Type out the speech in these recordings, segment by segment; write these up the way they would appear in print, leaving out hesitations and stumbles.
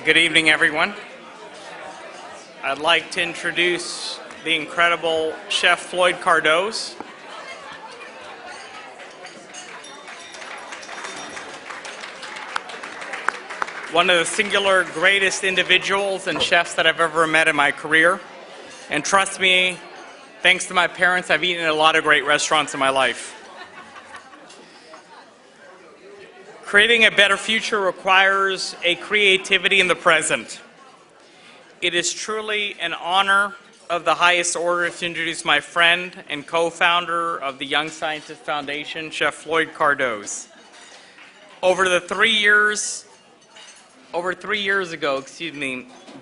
Good evening, everyone. I'd like to introduce the incredible Chef Floyd Cardoz. One of the singular greatest individuals and chefs that I've ever met in my career. And trust me, thanks to my parents, I've eaten in a lot of great restaurants in my life. Creating a better future requires a creativity in the present. It is truly an honor of the highest order to introduce my friend and co-founder of the Young Scientist Foundation, Chef Floyd Cardoz. Over 3 years ago,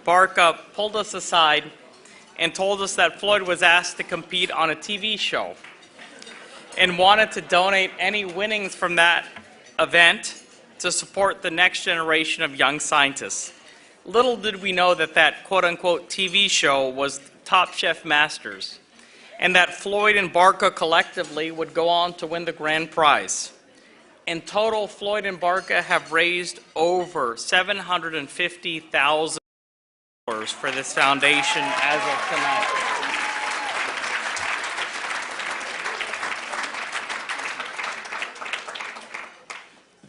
Barca pulled us aside and told us that Floyd was asked to compete on a TV show and wanted to donate any winnings from that event to support the next generation of young scientists. Little did we know that that quote-unquote TV show was Top Chef Masters, and that Floyd and Barca collectively would go on to win the grand prize. In total, Floyd and Barca have raised over $750,000 for this foundation as of tonight.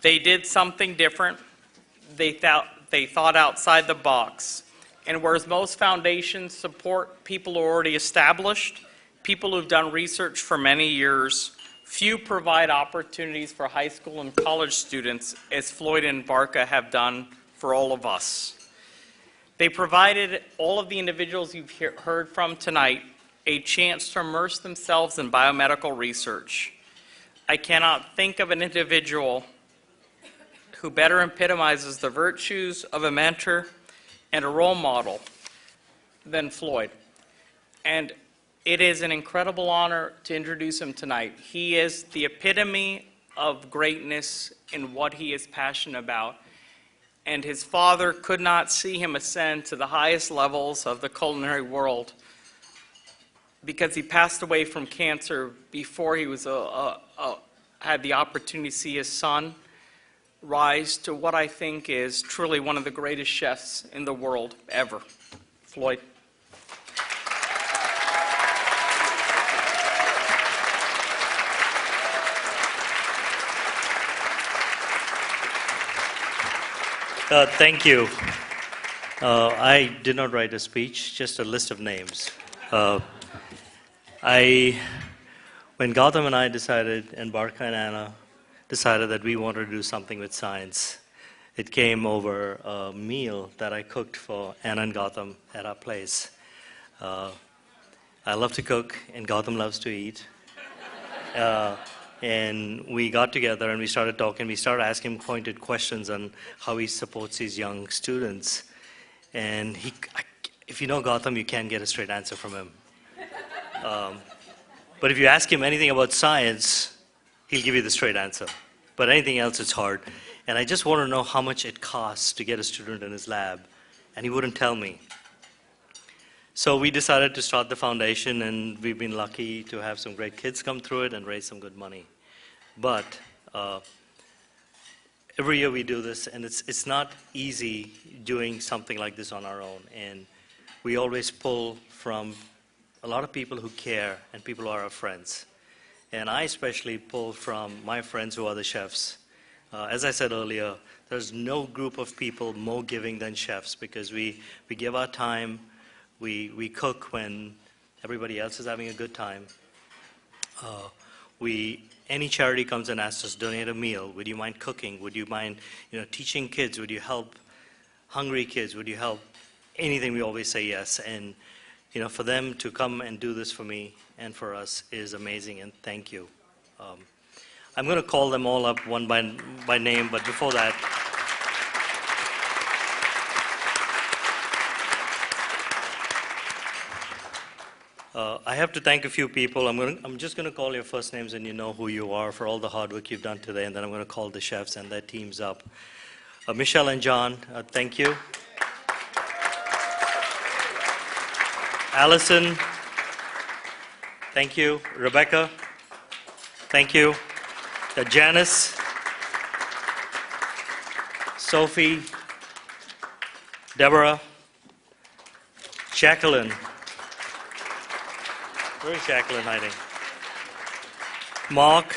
They did something different. They thought outside the box. And whereas most foundations support people who are already established, people who've done research for many years, few provide opportunities for high school and college students, as Floyd and Barca have done for all of us. They provided all of the individuals you've heard from tonight a chance to immerse themselves in biomedical research. I cannot think of an individual who better epitomizes the virtues of a mentor and a role model than Floyd. And it is an incredible honor to introduce him tonight. He is the epitome of greatness in what he is passionate about. And his father could not see him ascend to the highest levels of the culinary world because he passed away from cancer before he was had the opportunity to see his son rise to what I think is truly one of the greatest chefs in the world ever. Floyd. Thank you. I did not write a speech, just a list of names. When Gautam and I decided, and Barca and Anna decided that we wanted to do something with science, it came over a meal that I cooked for Anna and Gautam at our place. I love to cook, and Gautam loves to eat. And we got together and we started talking. We started asking him pointed questions on how he supports his young students. And if you know Gautam, you can't get a straight answer from him. But if you ask him anything about science, he'll give you the straight answer. But anything else, it's hard. And I just want to know how much it costs to get a student in his lab. And he wouldn't tell me. So we decided to start the foundation, and we've been lucky to have some great kids come through it and raise some good money. But every year we do this, and it's not easy doing something like this on our own. And we always pull from a lot of people who care and people who are our friends. And I especially pull from my friends who are the chefs. As I said earlier, there's no group of people more giving than chefs because we give our time. We cook when everybody else is having a good time. Any charity comes and asks us, donate a meal. Would you mind cooking? Would you mind teaching kids? Would you help hungry kids? Would you help anything? We always say yes. And for them to come and do this for me and for us is amazing, and thank you. I'm going to call them all up one by name, but before that, I have to thank a few people. I'm just going to call your first names and you know who you are for all the hard work you've done today, and then I'm going to call the chefs and their teams up. Michelle and John, thank you. Allison, thank you. Rebecca, thank you. Janice, Sophie, Deborah, Jacqueline. Where is Jacqueline hiding? Mark,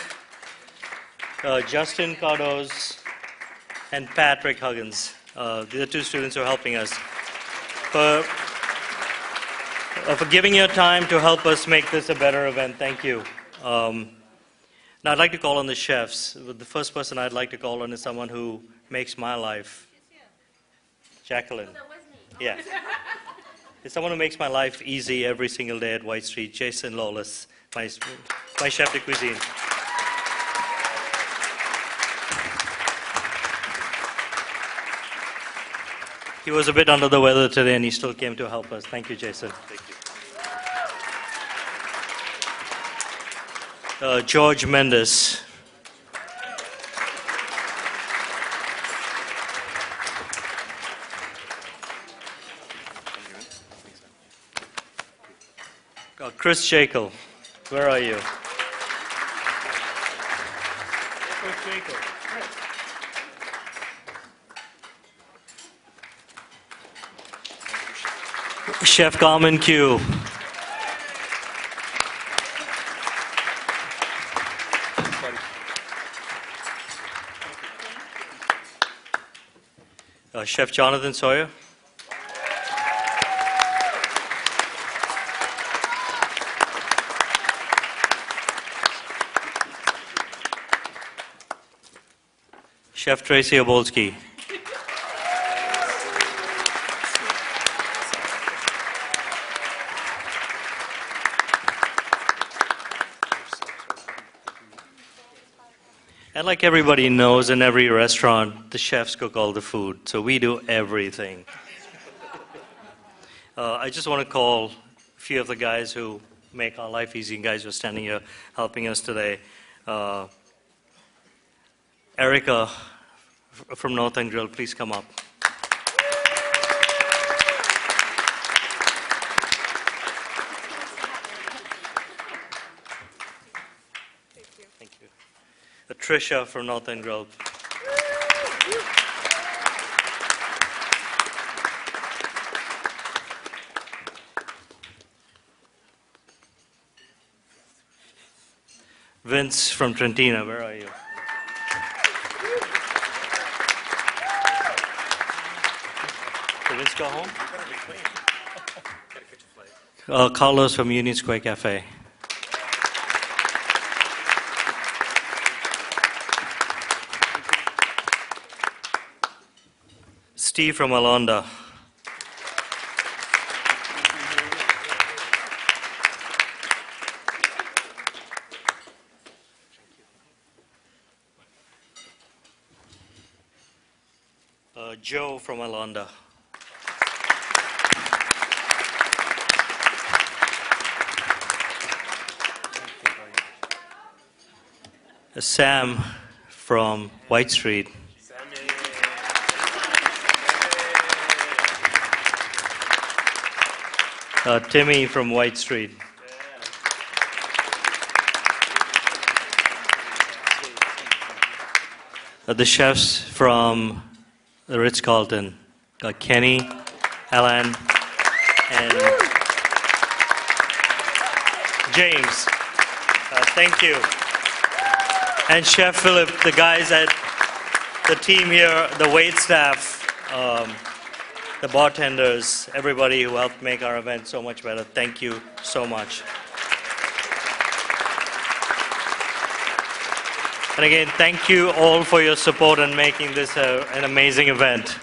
Justin Cardoz, and Patrick Huggins. These are two students who are helping us. For giving your time to help us make this a better event. Thank you. Now I'd like to call on the chefs. The first person I'd like to call on is someone who makes my life. Jacqueline. Yeah. It's someone who makes my life easy every single day at White Street. Jason Lawless, my chef de cuisine. He was a bit under the weather today, and he still came to help us. Thank you, Jason. Thank you. George Mendes. Chris Jekyll. Where are you? Chris Jekyll. Chef Carmen Q. Chef Jonathan Sawyer. Chef Tracy Obolsky. And like everybody knows, in every restaurant, the chefs cook all the food, so we do everything. I just want to call a few of the guys who make our life easy, guys who are standing here helping us today. Erica from North End Grill, please come up. Thank you. Tricia from North End Grill. Vince from Trentina, where are you? Did Vince go home? Carlos from Union Square Cafe. Steve from Alonda. Joe from Alonda. Sam from White Street. Timmy from White Street. The chefs from the Ritz-Carlton. Kenny, Alan, and James. Thank you. And Chef Philip, the guys at the team here, the wait staff, the bartenders, everybody who helped make our event so much better. Thank you so much. And again, thank you all for your support in making this an amazing event.